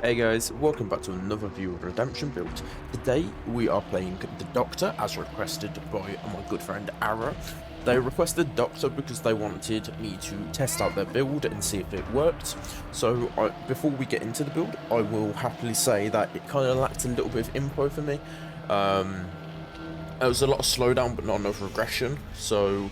Hey guys, welcome back to another view of Redemption build. Today we are playing the Doctor as requested by my good friend Ara. They requested Doctor because they wanted me to test out their build and see if it worked. So before we get into the build, I will happily say that it kind of lacked a little bit of info for me. There was a lot of slowdown but not enough regression, so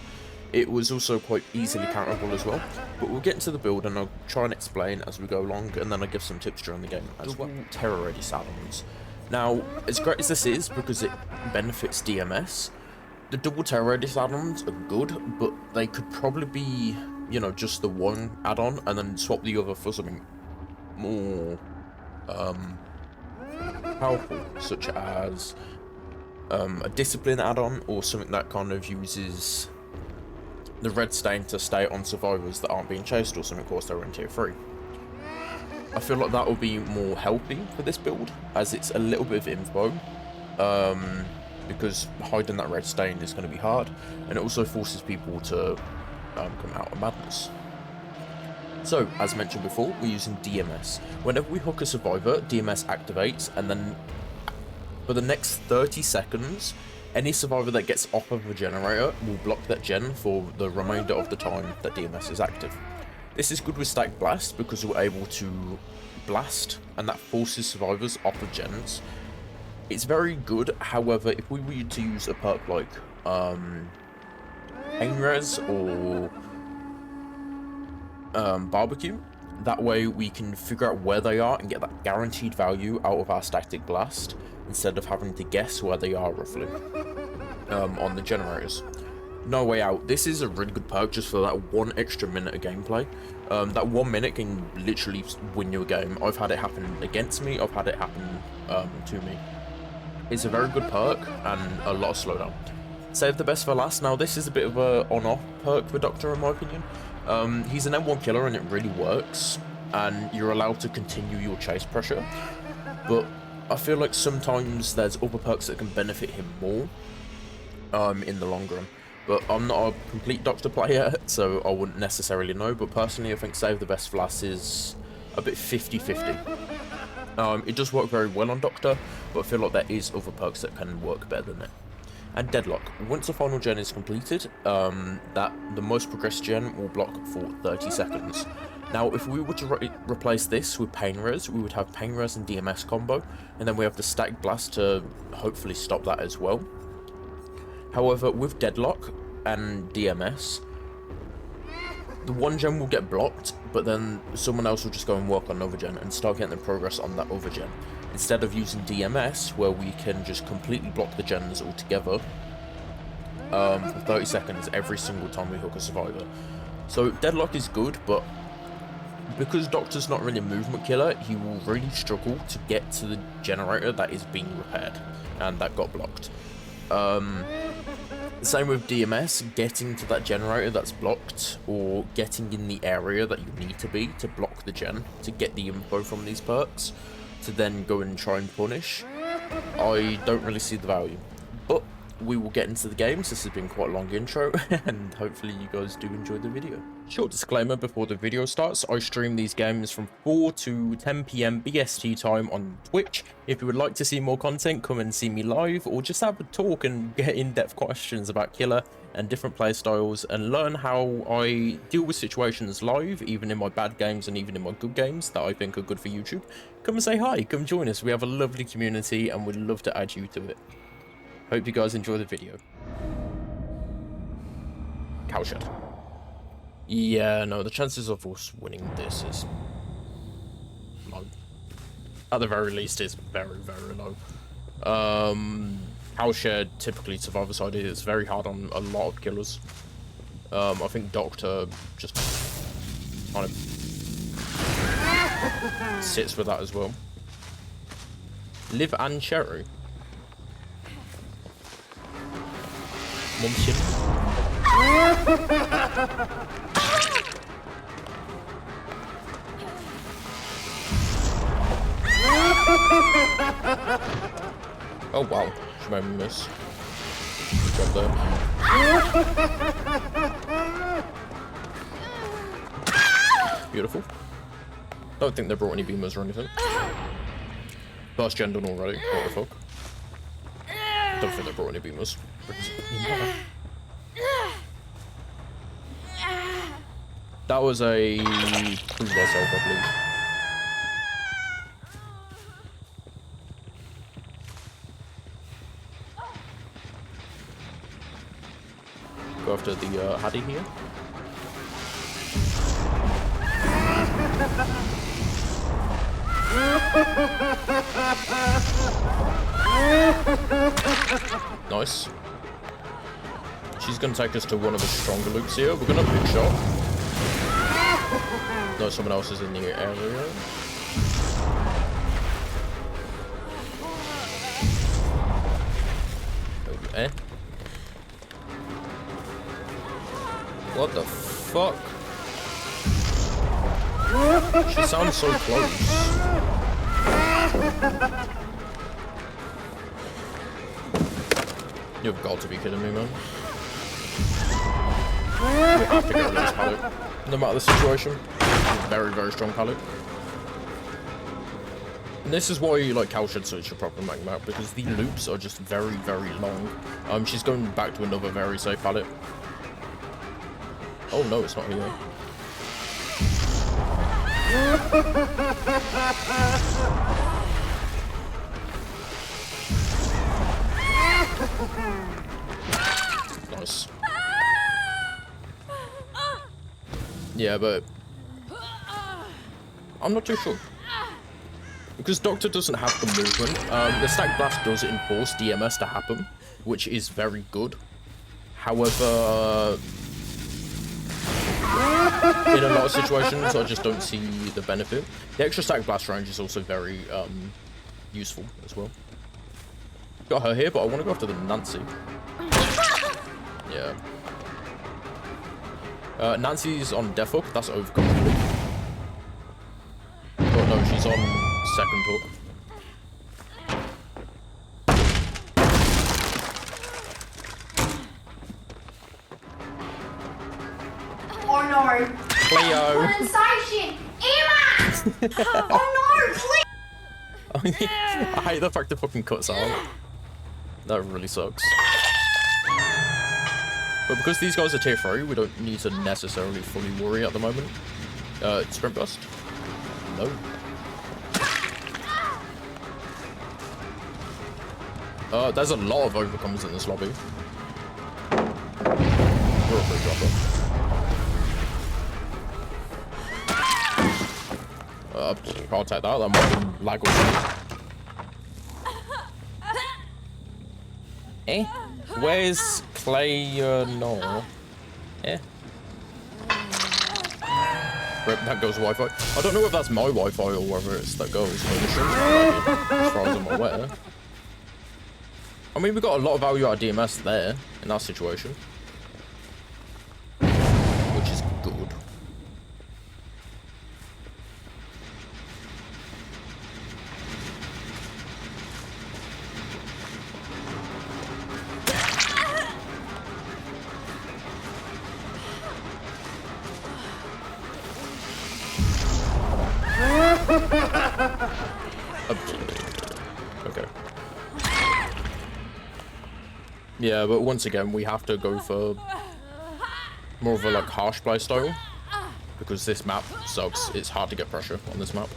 it was also quite easily counterable as well. But we'll get into the build and I'll try and explain as we go along, and then I'll give some tips during the game as well. Terror ready salons. Now, as great as this is because it benefits DMS, the double terror ready salons are good, but they could probably be, you know, just the one add-on and then swap the other for something more powerful, such as a discipline add-on or something that kind of uses the red stain to stay on survivors that aren't being chased or something, of course they're in tier 3. I feel like that will be more healthy for this build, as it's a little bit of info, because hiding that red stain is going to be hard, and it also forces people to come out of madness. So, as mentioned before, we're using DMS. Whenever we hook a survivor, DMS activates, and then for the next 30 seconds, any survivor that gets off of a generator will block that gen for the remainder of the time that DMS is active. This is good with stack blast because we're able to blast, and that forces survivors off of gens. It's very good, however, if we were to use a perk like pain res or barbecue, that way we can figure out where they are and get that guaranteed value out of our static blast, instead of having to guess where they are roughly on the generators. No Way Out. This is a really good perk just for that 1 extra minute of gameplay. That 1 minute can literally win you a game. I've had it happen against me, I've had it happen to me. It's a very good perk and a lot of slowdown. Save the best for last. Now this is a bit of a on-off perk for Doctor in my opinion. He's an M1 killer and it really works, and you're allowed to continue your chase pressure, but I feel like sometimes there's other perks that can benefit him more in the long run. But I'm not a complete Doctor player, so I wouldn't necessarily know, but personally I think Save the Best for Last is a bit 50-50. It does work very well on Doctor, but I feel like there is other perks that can work better than it. And Deadlock. Once the final gen is completed, the most progressed gen will block for 30 seconds. Now, if we were to replace this with Pain Res, we would have Pain Res and DMS combo, and then we have the Static Blast to hopefully stop that as well. However, with Deadlock and DMS, the one gen will get blocked, but then someone else will just go and work on another gen and start getting the progress on that other gen, instead of using DMS, where we can just completely block the gens altogether for 30 seconds every single time we hook a survivor. So Deadlock is good, but because Doctor's not really a movement killer, he will really struggle to get to the generator that is being repaired and that got blocked. Same with DMS, getting to that generator that's blocked, or getting in the area that you need to be to block the gen to get the info from these perks to then go and try and punish, I don't really see the value. But we will get into the games. This has been quite a long intro and hopefully you guys do enjoy the video. Short disclaimer before the video starts, I stream these games from 4 to 10 PM BST time on Twitch. If you would like to see more content, come and see me live, or just have a talk and get in-depth questions about Killer and different playstyles, and learn how I deal with situations live, even in my bad games and even in my good games that I think are good for YouTube. Come and say hi, come join us. We have a lovely community and we'd love to add you to it. Hope you guys enjoy the video. Cowshed. Yeah, no, the chances of us winning this is low. At the very least, it's very, very low. Cowshed, typically survivor side, is very hard on a lot of killers. I think Doctor just kind of sits with that as well. Liv and Cherry. Mumshin. Oh wow, she made me miss. Good job there. Beautiful. Don't think they brought any beamers or anything. First gen done already. What the fuck? Don't think they brought any beamers. That was a cruise vessel, I believe. Go after the Hattie here. Nice. She's gonna take us to one of the stronger loops here. We're gonna pick shot. No, someone else is in the area. Eh? What the fuck? She sounds so close. You've got to be kidding me, man. We have to go with this pallet. No matter the situation. Very, very strong pallet. And this is why you like Cowshed such a proper mag map, because the loops are just very, very long. She's going back to another very safe pallet. Oh no, it's not here. Nice. Yeah, but I'm not too sure. Because Doctor doesn't have the movement. The Stack Blast does enforce DMS to happen, which is very good. However, in a lot of situations, I just don't see the benefit. The extra Stack Blast range is also very useful as well. Got her here, but I want to go after the Nancy. Yeah. Nancy's on Death Hook. That's overcome. Oh no, she's on second hook. Oh no. Cleo. Sensation. Emma! Oh no, please! I hate the fact the fucking cuts out. That really sucks. But because these guys are tier 3, we don't need to necessarily fully worry at the moment. Sprint Bust? No. There's a lot of overcomes in this lobby. You're a free dropper. I'll take that. That might be lag or something. Eh? Where's Clay? No. Eh? Rip, that goes Wi-Fi. I don't know if that's my Wi-Fi or whether it's that goes. As far as I'm aware. I mean, we got a lot of value out of DMS there in that situation, which is good. Okay. Yeah, but once again, we have to go for more of a like harsh play style because this map sucks. It's hard to get pressure on this map.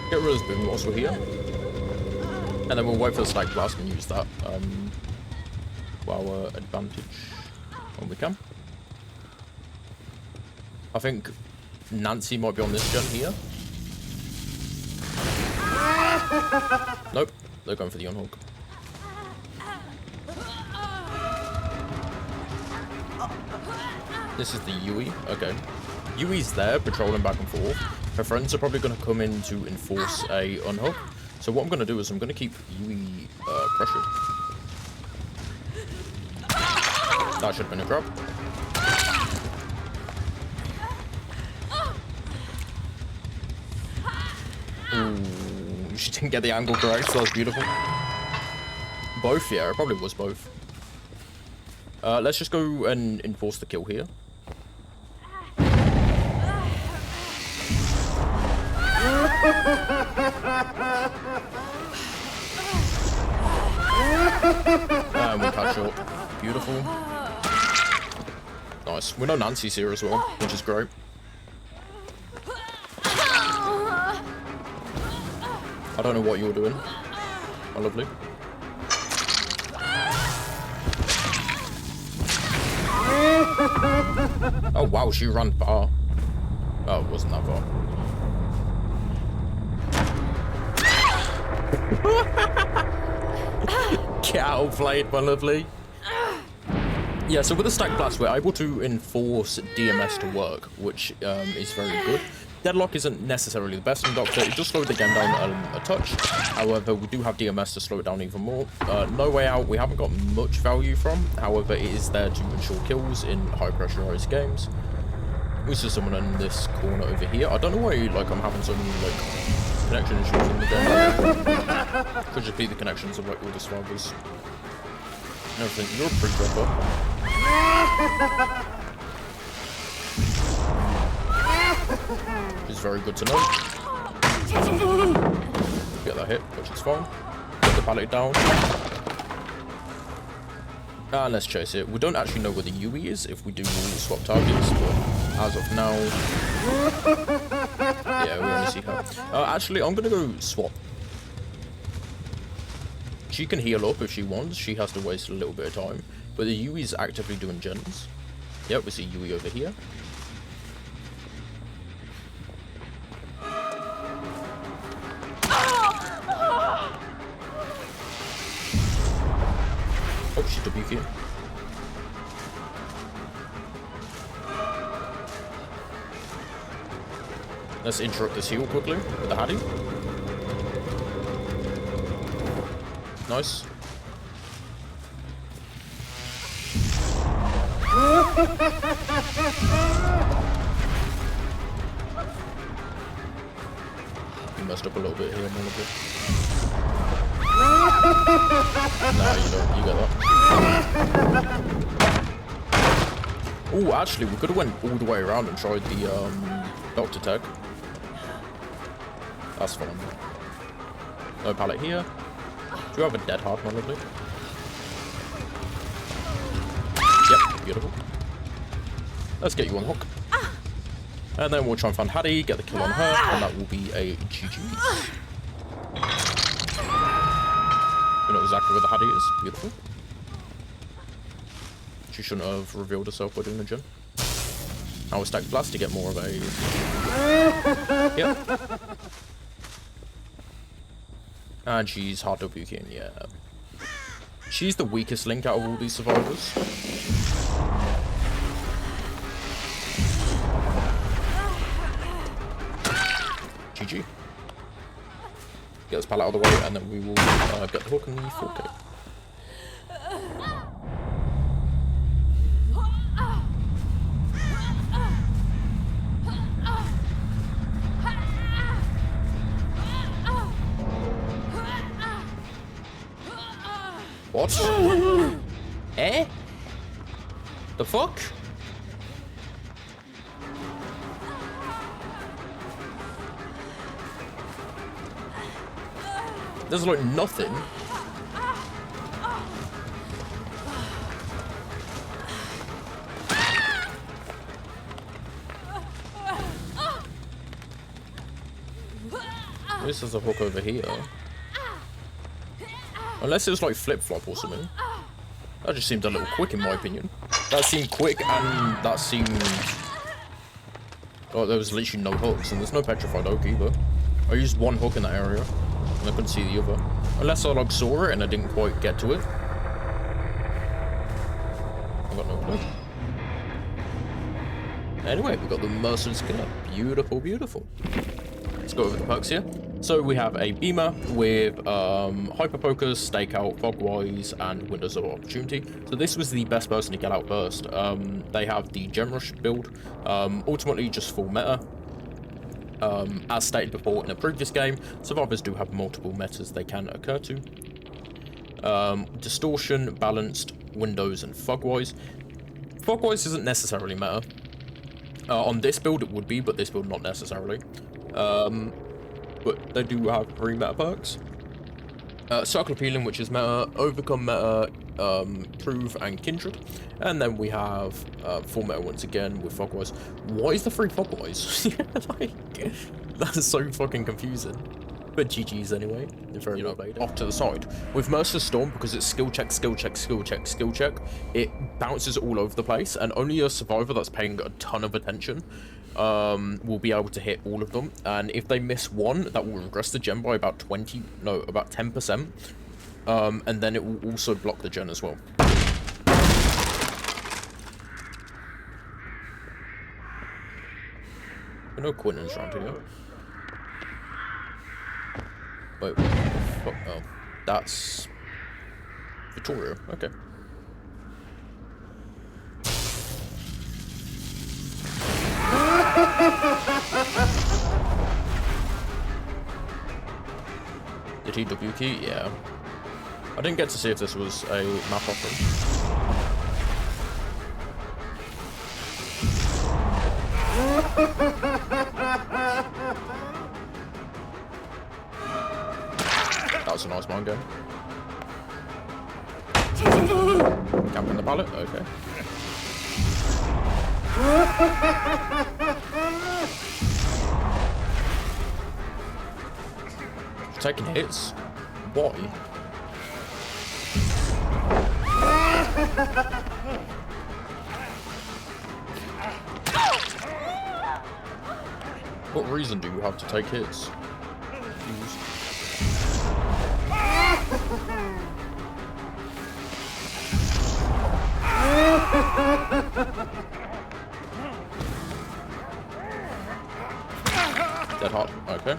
Get rid of the boom whilst we're here, and then we'll wait for the Stack Blast and use that to our advantage when we can. I think Nancy might be on this gen here. Nope, they're going for the unhook. This is the Yui. Okay. Yui's there, patrolling back and forth. Her friends are probably going to come in to enforce a unhook. So what I'm going to do is I'm going to keep Yui pressured. That should have been a grab. Ooh, she didn't get the angle correct, so that's beautiful. Both, yeah, it probably was both. Let's just go and enforce the kill here. And we catch up. Beautiful. Nice. We know Nancy's here as well, which is great. I don't know what you're doing. Oh, lovely. Oh, wow, she ran far. Oh, it wasn't that far. Get outplayed, my lovely. Yeah, so with the stack blast, we're able to enforce DMS to work, which is very good. Deadlock isn't necessarily the best in Doctor. It does slow the game down a touch. However, we do have DMS to slow it down even more. No Way Out, we haven't got much value from. However, it is there to ensure kills in high pressurized games. We see someone in this corner over here. I don't know why like I'm having so many like connection issues in the game. Could just be the connections of like all the survivors and everything. You're a pre-dropper. Which is very good to know. Get that hit, which is fine. Get the pallet down. And let's chase it. We don't actually know where the Yui is if we do swap targets, but as of now, yeah, we only see her. Actually, I'm gonna go swap. She can heal up if she wants. She has to waste a little bit of time, but the Yui is actively doing gens. Yep, we see Yui over here. Oh, she's WQ. Let's interrupt this heal quickly with the Hattie. Nice. You messed up a little bit here, man. Nah, you don't. You get that. Oh, actually, we could have went all the way around and tried the Doctor tag. That's fine. No pallet here. Do you have a dead hard, my lovely? Yep, beautiful. Let's get you on hook. And then we'll try and find Hattie, get the kill on her, and that will be a GG. We know exactly where the Hattie is. Beautiful. She shouldn't have revealed herself by doing the gen. I will stack blast to get more of a... Yep. And she's hard to WQ in, yeah. She's the weakest link out of all these survivors. GG. Get this pallet out of the way, and then we will get the hook and the 4K. What? Eh? The fuck? There's like nothing. This is a hook over here. Unless it was like flip-flop or something. That just seemed a little quick in my opinion. That seemed quick and that seemed... Oh, there was literally no hooks and there's no petrified oak either. I used one hook in that area and I couldn't see the other. Unless I like saw it and I didn't quite get to it. I got no clue. Anyway, we got the Mercenary Skinner. Beautiful, beautiful. Let's go over the perks here. So we have a beamer with hyper focus, stakeout, fogwise, and windows of opportunity. So this was the best person to get out first. They have the gem rush build, ultimately just full meta. As stated before in a previous game, survivors do have multiple metas they can occur to. Distortion, balanced, windows, and fogwise. Fogwise isn't necessarily meta. On this build it would be, but this build not necessarily. but they do have 3 meta perks. Circle of Healing, which is meta, Overcome meta, Prove and Kindred. And then we have 4 meta once again with Fogwise. Why is the 3 Fogwise? Like, that's so fucking confusing. But GG's anyway. Very well played. Off to the side. With Merciless Storm, because it's skill check, skill check, skill check, skill check, it bounces all over the place, and only a survivor that's paying a ton of attention will be able to hit all of them. And if they miss one, that will regress the gen by about 10%. And then it will also block the gen as well. I know Quinton's around here. Wait, what the fuck? Oh, that's Victoria. Okay. Did he W key? Yeah. I didn't get to see if this was a map offering. That was a nice mind game. Camping the pallet? Okay. Taking hits? Why? What reason do you have to take hits? Dead hot. Okay.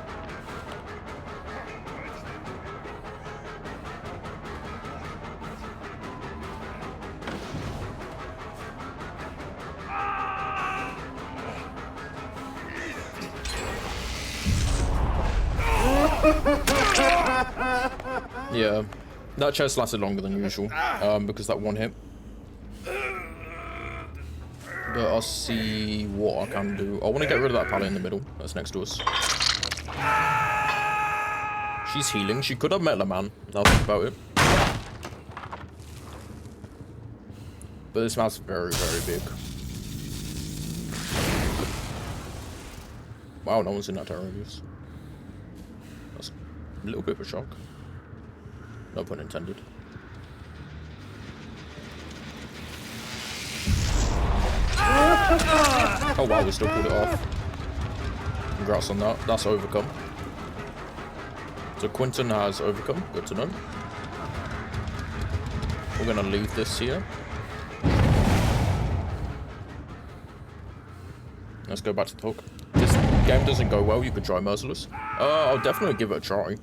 Yeah, that chest lasted longer than usual, because that one hit. But I'll see what I can do. I want to get rid of that pallet in the middle that's next to us. She's healing. She could have met a man, now think about it. But this map's very, very big. Wow, no one's in that terror radius. That's a little bit of a shock. No pun intended. Oh wow, we still pulled it off. Congrats on that. That's Overcome. So Quinton has Overcome. Good to know. We're gonna leave this here. Let's go back to talk. This game doesn't go well, you could try Merciless. I'll definitely give it a try.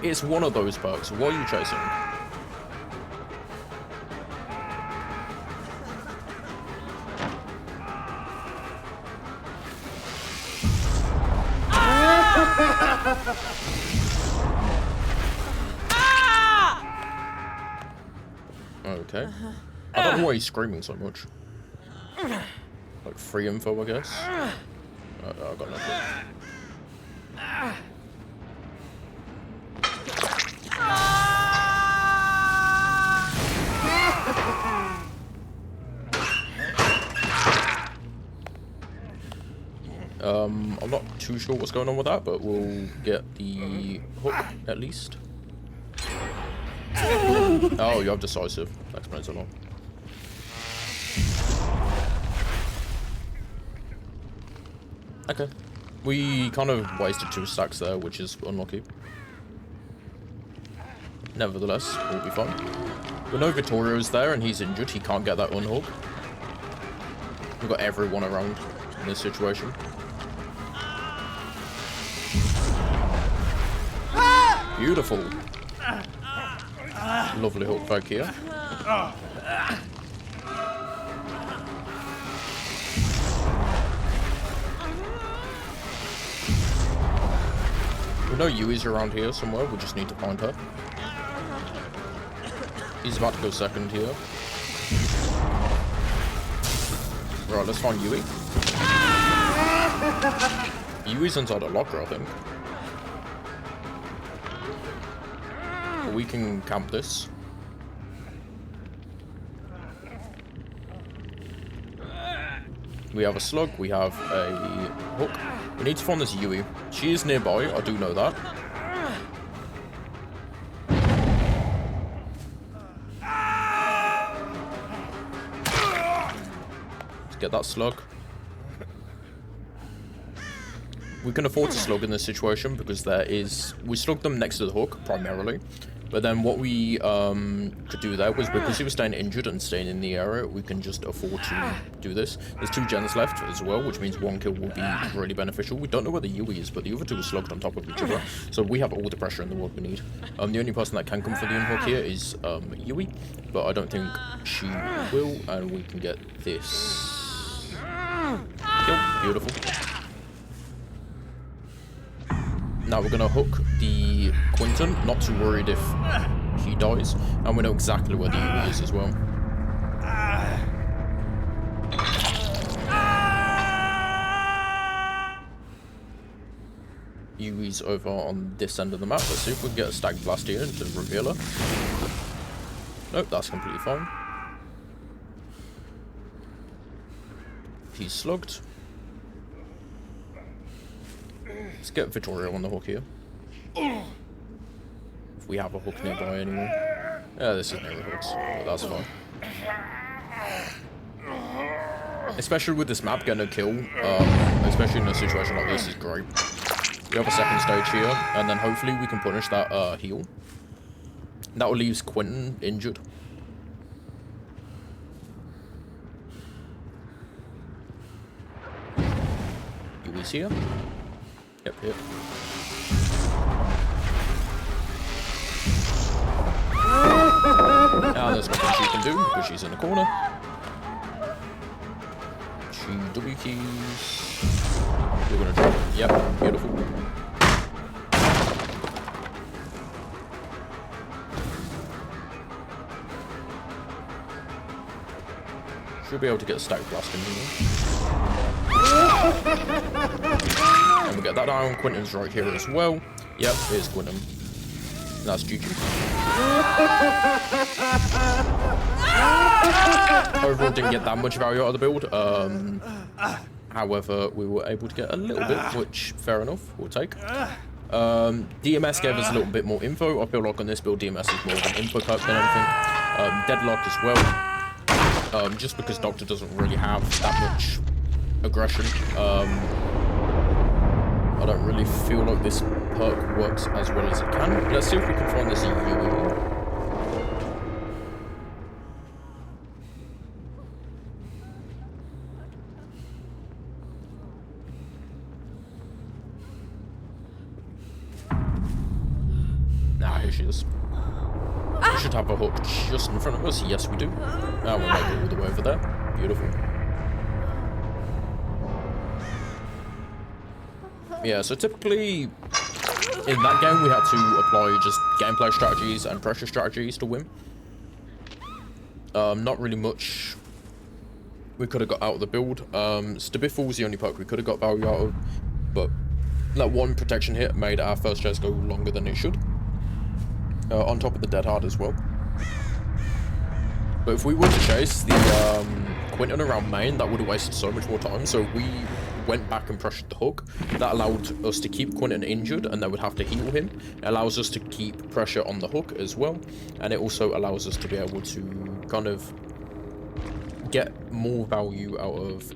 It's one of those perks. What are you chasing? Okay. I don't know why he's screaming so much. Like free info, I guess. I got nothing. I'm not too sure what's going on with that, but we'll get the hook at least. Oh, you have decisive. That explains a lot. Okay. We kind of wasted 2 stacks there, which is unlucky. Nevertheless, we'll be fine. We know Vittorio's there and he's injured. He can't get that unhook. We've got everyone around in this situation. Beautiful. Lovely hook back here. We know Yui's around here somewhere, we just need to find her. He's about to go second here. Right, let's find Yui. Yui's inside a locker, I think. We can camp this. We have a slug, we have a hook. We need to find this Yui. She is nearby, I do know that. Let's get that slug. We can afford to slug in this situation because we slug them next to the hook primarily. But then what we could do there was, because he was staying injured and staying in the area, we can just afford to do this. There's 2 gens left as well, which means 1 kill will be really beneficial. We don't know where the Yui is, but the other 2 are slugged on top of each other. So we have all the pressure in the world we need. The only person that can come for the unhook here is Yui, but I don't think she will, and we can get this kill. Beautiful. Now we're going to hook the Quinton, not too worried if he dies, and we know exactly where the Yui is as well. Yui's over on this end of the map. Let's see if we can get a stag blast here to reveal her. Nope, that's completely fine. He's slugged. Let's get Vittorio on the hook here. If we have a hook nearby anymore. Yeah, this is near the hooks, but that's fine. Especially with this map, getting a kill, especially in a situation like this, is great. We have a second stage here, and then hopefully we can punish that heal. That will leave Quentin injured. Yui's here. Yep, yep. Now there's nothing she can do because she's in the corner. She W keys. We're gonna drop it. Yep, beautiful. Should be able to get a stack blast in here. And we get that down. Quentin's right here as well. Yep, here's Quentin. That's GG. Overall, didn't get that much value out of the build. However, we were able to get a little bit, which, fair enough, we'll take. DMS gave us a little bit more info. I feel like on this build, DMS is more of an info perk than anything. Deadlock as well. Just because Doctor doesn't really have that much aggression. I don't really feel like this perk works as well as it can. Let's see if we can find this Yui. Nah, here she is. We should have a hook just in front of us. Yes, we do. And we'll make it all the way over there. Beautiful. Yeah, so typically in that game we had to apply just gameplay strategies and pressure strategies to win. Not really much we could have got out of the build. Stabiffle was the only perk we could have got value out of, but that one protection hit made our first chase go longer than it should. On top of the dead hard as well. But if we were to chase the Quentin around main, that would have wasted so much more time. So we went back and pressured the hook. That allowed us to keep Quentin injured, and they would have to heal him. It allows us to keep pressure on the hook as well, and it also allows us to be able to kind of get more value out of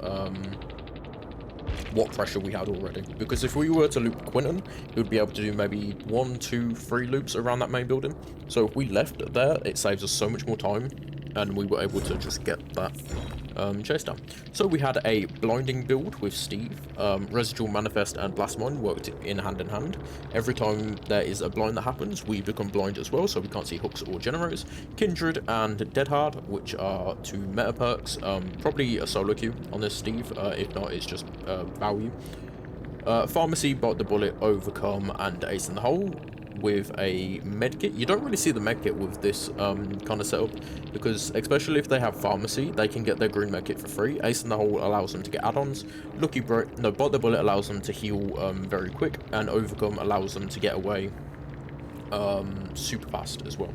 what pressure we had already. Because if we were to loop Quentin, we would be able to do maybe 1, 2, 3 loops around that main building. So if we left it there, it saves us so much more time, and we were able to just get that chase down. So we had a blinding build with Steve. Residual Manifest and Blast Mine worked in hand. Every time there is a blind that happens, we become blind as well, so we can't see hooks or generators. Kindred and Dead Hard, which are 2 meta perks. Probably a solo queue on this Steve. If not, it's just value. Pharmacy, Bite the Bullet, Overcome, and Ace in the Hole with a medkit. You don't really see the medkit with this kind of setup, because especially if they have pharmacy, they can get their green medkit for free. Ace in the Hole allows them to get add-ons. Bite the Bullet allows them to heal very quick, and Overcome allows them to get away super fast as well.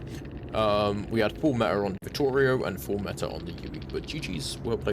We had full meta on Vittorio and full meta on the Yui, but GG's, well played.